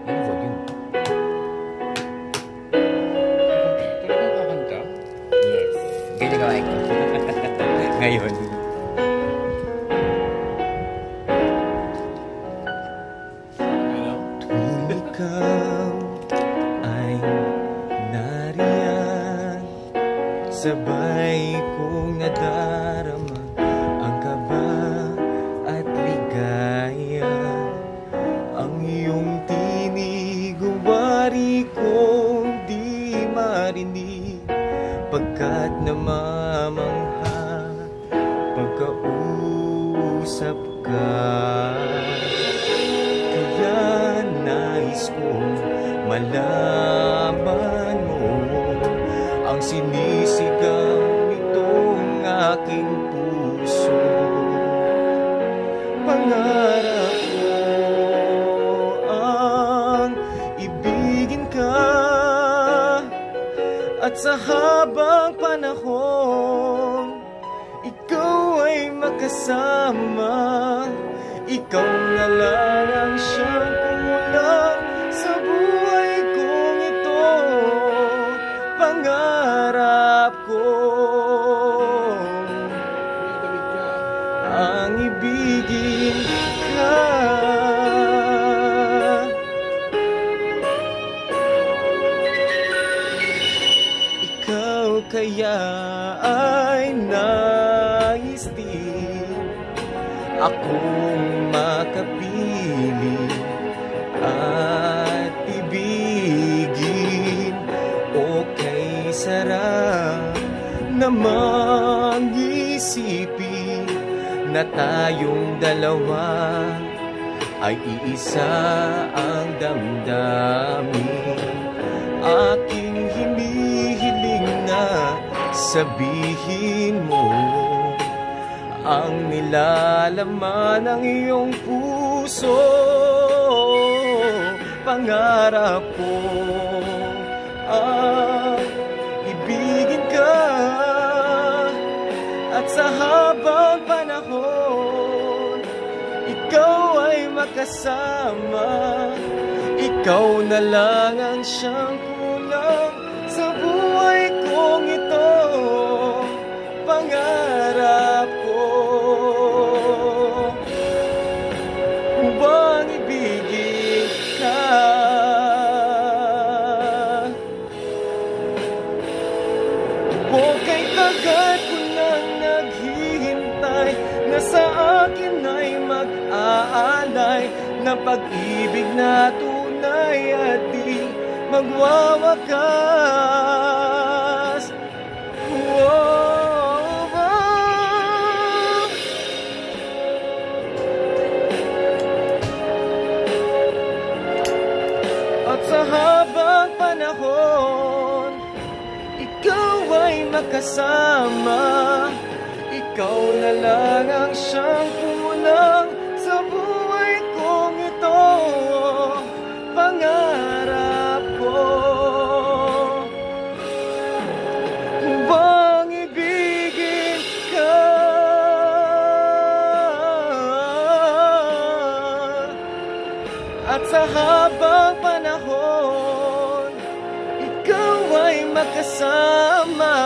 Yung volume. Talagang kakanta? Yes. Ganyan gawin ko. Ngayon. Tuwing ikaw ay nariyan, sabay kong nadarama ang kaba at ligaya. Ang iyong tinig, wari kong di marinig, pagkat namamangha pagkausap ka. Kaya nais kong malaman mo ang sinisigaw nitong aking puso. Pangarap ko ang ibigin ka, at sa habang panahon ikaw ay makasama. Ikaw na lang ang siyang kulang sa buhay kong ito. Pangarap ko ang ibigin ka. Ikaw kaya ay nais din akong makapili at ibigin, o kay sarap namang isipin na tayong dalawa ay iisa ang damdamin. Aking hinihiling na sabihin mo ang nilalaman ng iyong puso. Pangarap ko ang ibigin ka, at sa habang panahon ikaw ay makasama. Ikaw na lang ang siyang kulang sa buhay kong ito. Pangarap ko bang ibigin ka. Kay tagal ko nang naghihintay na sa akin ay mag-aalay na pag-ibig na tunay at di magwawakas. At sa habang panahon ikaw ay makasama. Ikaw na lang ang siyang kulang sa buhay kong ito. Pangarap ko bang ibigin ka. At sa habang panahon ikaw ay makasama.